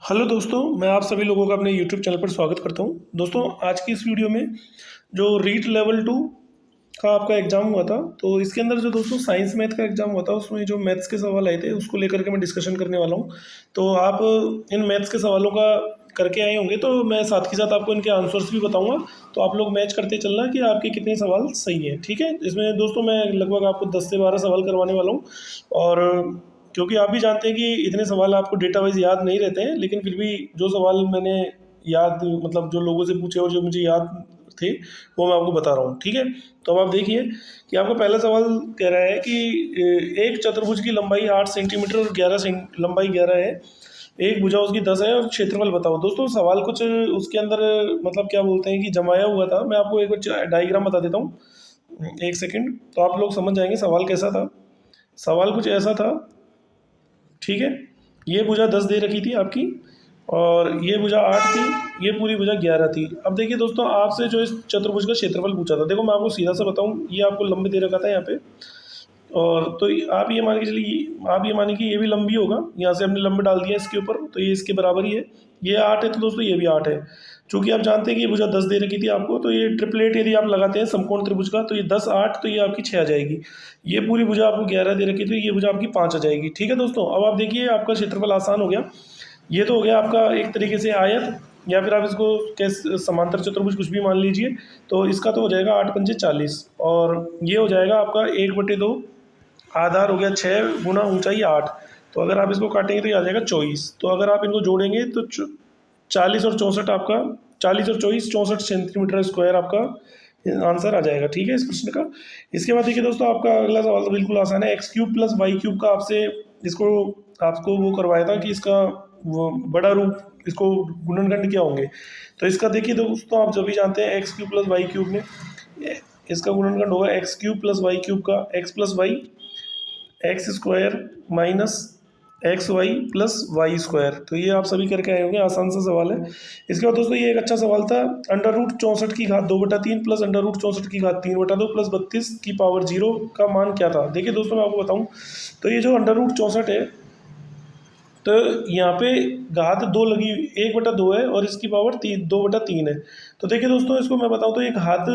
Hello दोस्तों, मैं आप सभी लोगों का अपने यूट्यूब चैनल पर स्वागत करता हूं। दोस्तों, आज की इस वीडियो में जो रीट लेवल 2 का आपका एग्ज़ाम हुआ था, तो इसके अंदर जो दोस्तों साइंस मैथ का एग्ज़ाम हुआ था, उसमें जो मैथ्स के सवाल आए थे उसको लेकर के मैं डिस्कशन करने वाला हूं। तो आप इन मैथ्स के सवालों का करके आए होंगे, तो मैं साथ के साथ आपको इनके आंसर्स भी बताऊँगा। तो आप लोग मैच करते चलना कि आपके कितने सवाल सही हैं, ठीक है। इसमें दोस्तों मैं लगभग आपको 10 से 12 सवाल करवाने वाला हूँ। और क्योंकि आप भी जानते हैं कि इतने सवाल आपको डेटा वाइज याद नहीं रहते हैं, लेकिन फिर भी जो सवाल मैंने याद मतलब जो लोगों से पूछे और जो मुझे याद थे वो मैं आपको बता रहा हूँ, ठीक है। तो अब आप देखिए कि आपका पहला सवाल कह रहा है कि एक चतुर्भुज की लंबाई 8 सेंटीमीटर और 11 लंबाई 11 है, एक भुजा उसकी 10 है और क्षेत्रफल बताओ। दोस्तों सवाल कुछ उसके अंदर मतलब क्या बोलते हैं कि जमाया हुआ था। मैं आपको एक बार डायग्राम बता देता हूँ, एक सेकेंड, तो आप लोग समझ जाएंगे सवाल कैसा था। सवाल कुछ ऐसा था, ठीक है। ये भुजा 10 दे रखी थी आपकी, और ये भुजा 8 थी, ये पूरी भुजा 11 थी। अब देखिए दोस्तों, आपसे जो इस चतुर्भुज का क्षेत्रफल पूछा था, देखो मैं आपको सीधा सा बताऊं, ये आपको लंबे दे रखा था यहाँ पे। और तो आप ये मान के चलिए, आप ये मानिए कि ये भी लंबी होगा, यहाँ से हमने लंबे डाल दिया इसके ऊपर, तो ये इसके बराबर ही है। ये 8 है तो दोस्तों ये भी 8 है। चूँकि आप जानते हैं कि ये भुजा 10 दे रखी थी आपको, तो ये ट्रिपलेट यदि आप लगाते हैं समकोण त्रिभुज का, तो ये 10 8, तो ये आपकी 6 आ जाएगी। ये पूरी भुजा आपको 11 दे रखी थी, ये भुजा आपकी 5 आ जाएगी, ठीक है दोस्तों। अब आप देखिए आपका क्षेत्रफल आसान हो गया। ये तो हो गया आपका एक तरीके से आयत, या फिर आप इसको कैसे समांतर चतुर्भुज कुछ भी मान लीजिए। तो इसका तो हो जाएगा 8 पंजे 40, और ये हो जाएगा आपका 1/2, आधार हो गया 6 गुना ऊंचाई 8। तो अगर आप इसको काटेंगे तो ये आ जाएगा 24। तो अगर आप इनको जोड़ेंगे तो 40 और 64 आपका, 40 और 24 64 सेंटीमीटर स्क्वायर आपका आंसर आ जाएगा, ठीक है इस प्रश्न का। इसके बाद देखिए दोस्तों, आपका अगला सवाल तो बिल्कुल आसान है। X cube plus y cube का आपसे इसको आपको वो करवाया था कि इसका वो बड़ा रूप, इसको गुणनखंड क्या होंगे। तो इसका देखिए दोस्तों, आप जो भी जानते हैं x cube plus y cube में इसका गुणनखंड होगा x cube plus y cube का x plus y, x square minus x y plus y square. तो ये आप सभी करके आए होंगे, आसान सा सवाल है। इसके बाद दोस्तों ये एक अच्छा सवाल था, अंडर रूट 64 की घात 2/3 प्लस अंडर रूट 64 की घात 3/2 प्लस 32 की पावर 0 का मान क्या था। देखिए दोस्तों मैं आपको बताऊं, तो ये जो अंडर रूट 64 है, तो यहाँ पे घात 2 लगी, 1/2 है, और इसकी पावर 2/3 है। तो देखिए दोस्तों, इसको मैं बताऊँ तो ये घात,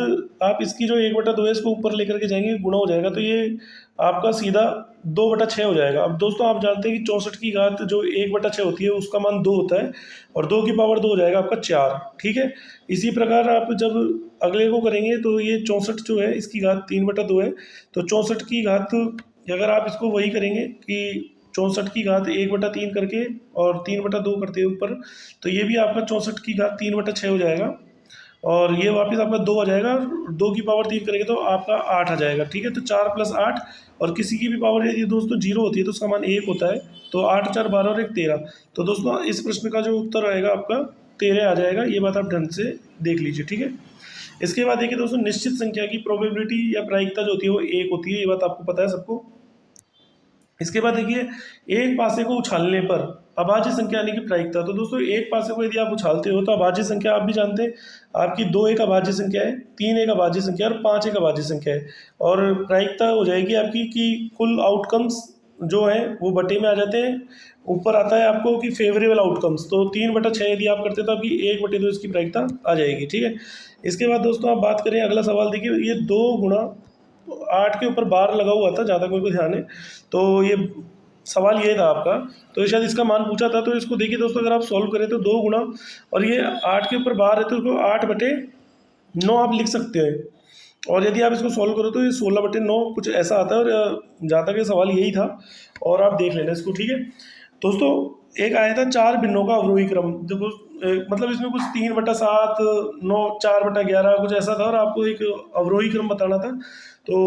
आप इसकी जो 1/2 है इसको ऊपर लेकर के जाएंगे, गुणा हो जाएगा, तो ये आपका सीधा 2/6 हो जाएगा। अब दोस्तों आप जानते हैं कि 64 की घात जो 1/6 होती है उसका मान 2 होता है, और 2 की पावर 2 हो जाएगा आपका 4, ठीक है। इसी प्रकार आप जब अगले को करेंगे तो ये 64 जो है इसकी घात 3/2 है, तो 64 की घात अगर आप इसको वही करेंगे कि 64 की घात 1/3 करके और 3/2 करते हैं ऊपर, तो ये भी आपका 64 की घात 3/6 हो जाएगा, और ये वापस आपका 2 आ जाएगा। 2 की पावर 3 करेंगे तो आपका 8 आ जाएगा, ठीक है। तो 4 + 8, और किसी की भी पावर यदि दोस्तों 0 होती है तो उसका मान 1 होता है। तो 8 4 12 और 1 13। तो दोस्तों इस प्रश्न का जो उत्तर आएगा आपका 13 आ जाएगा। ये बात आप ढंग से देख लीजिए, ठीक है। इसके बाद देखिए दोस्तों, निश्चित संख्या की प्रोबेबिलिटी या प्रायिकता जो होती है वो 1 होती है, ये बात आपको पता है सबको। इसके बाद देखिए, एक पासे को उछालने पर अभाज्य संख्या आने की प्रायिकता। तो दोस्तों एक पासे को यदि आप उछालते हो तो अभाज्य संख्या आप भी जानते हैं, आपकी 2 एक अभाज्य संख्या है, 3 एक अभाज्य संख्या है और 5 एक अभाज्य संख्या है। और प्रायिकता हो जाएगी आपकी कि कुल आउटकम्स जो है वो बटे में आ जाते हैं। ऊपर आता है आपको कि फेवरेबल आउटकम्स, तो 3/6 यदि आप करते हैं तो आपकी 1/2 इसकी प्रायिकता आ जाएगी, ठीक है। इसके बाद दोस्तों आप बात करें, अगला सवाल देखिए, ये 2 गुणा 8 के ऊपर बार लगा हुआ था, ज़्यादा कोई को ध्यान है। तो ये सवाल ये था आपका, तो शायद इसका मान पूछा था। तो इसको देखिए दोस्तों, अगर आप सॉल्व करें तो 2 गुणा, और ये 8 के ऊपर बार है तो इसको 8/9 आप लिख सकते हैं। और यदि आप इसको सॉल्व करो तो ये 16/9 कुछ ऐसा आता है। और जहाँ तक ये सवाल यही था, और आप देख लेना इसको, ठीक है दोस्तों। एक आया था 4 भिन्नों का अवरोही क्रम, देखो मतलब इसमें कुछ 3/7 9 4/11 कुछ ऐसा था, और आपको एक अवरोही क्रम बताना था। तो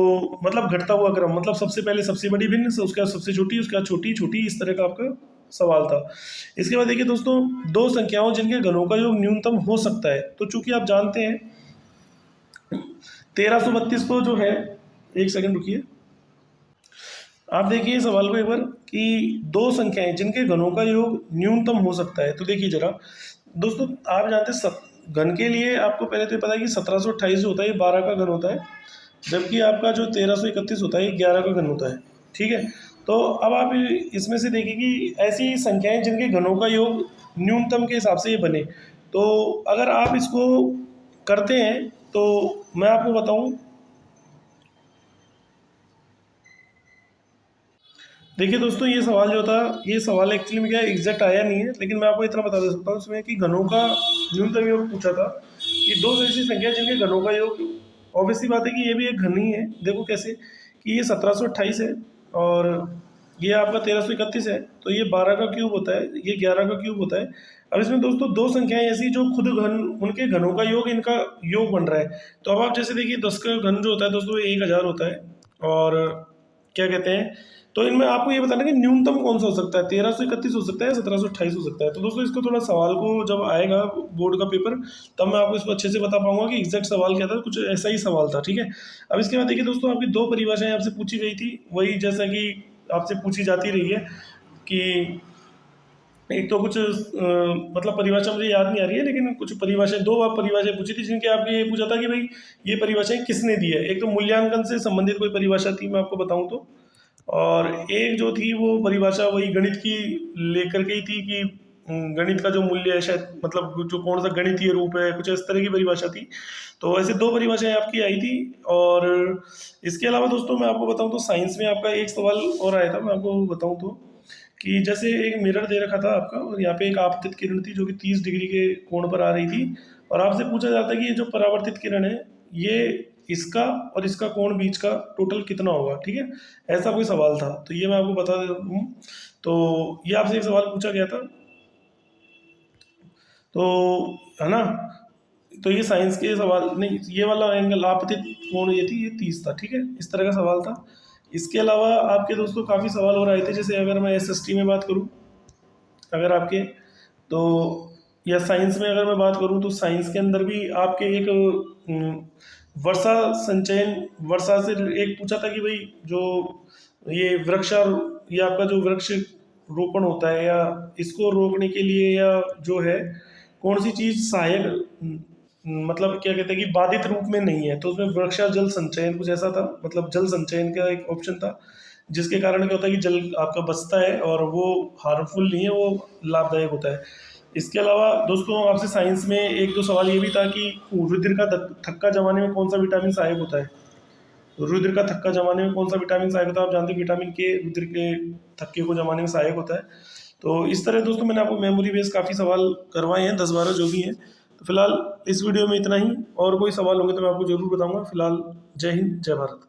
मतलब घटता हुआ क्रम, मतलब सबसे पहले सबसे बड़ी भिन्न, उसके बाद सबसे छोटी, उसके बाद छोटी छोटी, इस तरह का आपका सवाल था। इसके बाद देखिए दोस्तों, दो संख्याओं जिनके घनों का योग न्यूनतम हो सकता है। तो चूंकि आप जानते हैं 1332 तो जो है, एक सेकंड रुकिए, आप देखिए सवाल को एक बार, कि दो संख्याएं जिनके घनों का योग न्यूनतम हो सकता है। तो देखिए जरा दोस्तों, आप जानते हैं घन के लिए आपको पहले तो ये पता है कि 1728 जो होता है ये 12 का घन होता है, जबकि आपका जो 1331 होता है ये 11 का घन होता है, ठीक है। तो अब आप इसमें से देखिए कि ऐसी संख्याएं जिनके घनों का योग न्यूनतम के हिसाब से ये बने। तो अगर आप इसको करते हैं तो मैं आपको बताऊं, देखिए दोस्तों, ये सवाल जो था, ये सवाल एक्चुअली में क्या एग्जैक्ट आया नहीं है, लेकिन मैं आपको इतना बता दे सकता हूँ इसमें कि घनों का न्यूनतम योग पूछा था कि दो ऐसी संख्या जिनके घनों का योग, ऑब्वियस सी बात है कि ये भी एक घन ही है। देखो कैसे कि ये 1728 है और ये आपका 1331 है, तो ये 12 का क्यूब होता है, ये 11 का क्यूब होता है। अब इसमें दोस्तों दो संख्याएं ऐसी जो खुद घन, उनके घनों का योग इनका योग बन रहा है। तो अब आप जैसे देखिए 10 का घन जो होता है दोस्तों 1000 होता है, और क्या कहते हैं, तो इनमें आपको ये बताना कि न्यूनतम कौन सा हो सकता है, 1331 हो सकता है, 1728 हो सकता है। तो दोस्तों इसको थोड़ा सवाल को जब आएगा बोर्ड का पेपर, तब मैं आपको इसको अच्छे से बता पाऊंगा कि एग्जैक्ट सवाल क्या था। कुछ ऐसा ही सवाल था, ठीक है। अब इसके बाद देखिए दोस्तों, आपकी दो परिभाषाएं आपसे पूछी गई थी, वही जैसा कि आपसे पूछी जाती रही है कि एक तो कुछ मतलब परिभाषा मुझे याद नहीं आ रही है, लेकिन कुछ परिभाषाएं, दो आप परिभाषाएं पूछी थी जिनके आपके ये पूछा था कि भाई ये परिभाषाएं किसने दी है। एक तो मूल्यांकन से संबंधित कोई परिभाषा थी, मैं आपको बताऊं तो, और एक जो थी वो परिभाषा वही गणित की लेकर के ही थी कि गणित का जो मूल्य है शायद, मतलब जो कौन सा गणितीय रूप है, कुछ इस तरह की परिभाषा थी। तो ऐसे दो परिभाषाएं आपकी आई थी। और इसके अलावा दोस्तों मैं आपको बताऊं तो साइंस में आपका एक सवाल और आया था, मैं आपको बताऊं तो, कि जैसे एक मिरर दे रखा था आपका, और यहाँ पे एक आपतित किरण थी जो कि 30 डिग्री के कोण पर आ रही थी, और आपसे पूछा जाता है कि ये जो परावर्तित किरण है, ये इसका और इसका कोण बीच का टोटल कितना होगा, ठीक है। ऐसा कोई सवाल था, तो ये मैं आपको बता देता हूँ। तो ये आपसे एक सवाल पूछा गया था, तो है ना। तो ये साइंस के सवाल नहीं, ये वाला एंगल आपतित कोण ये थी, ये 30 था, ठीक है, इस तरह का सवाल था। इसके अलावा आपके दोस्तों काफ़ी सवाल और आए थे, जैसे अगर मैं एसएसटी में बात करूँ, अगर आपके, तो या साइंस में अगर मैं बात करूं तो साइंस के अंदर भी आपके एक वर्षा संचयन, वर्षा से एक पूछा था कि भाई जो ये वृक्षा, ये आपका जो वृक्ष रोपण होता है, या इसको रोकने के लिए, या जो है कौन सी चीज सहायक, मतलब क्या कहते हैं कि बाधित रूप में नहीं है, तो उसमें वृक्षा जल संचयन कुछ ऐसा था, मतलब जल संचयन का एक ऑप्शन था, जिसके कारण क्या होता है कि जल आपका बचता है और वो हार्मफुल नहीं है, वो लाभदायक होता है। इसके अलावा दोस्तों आपसे साइंस में एक दो सवाल ये भी था कि रुधिर का थक्का जमाने में कौन सा विटामिन सहायक होता है। तो रुधिर का थक्का जमाने में कौन सा विटामिन सहायक होता है, आप जानते हैं विटामिन के रुधिर के थक्के को जमाने में सहायक होता है। तो इस तरह दोस्तों मैंने आपको मेमोरी बेस काफ़ी सवाल करवाए हैं, 10-12 जो भी हैं। तो फिलहाल इस वीडियो में इतना ही, और कोई सवाल होंगे तो मैं आपको जरूर बताऊंगा। फिलहाल जय हिंद, जय भारत।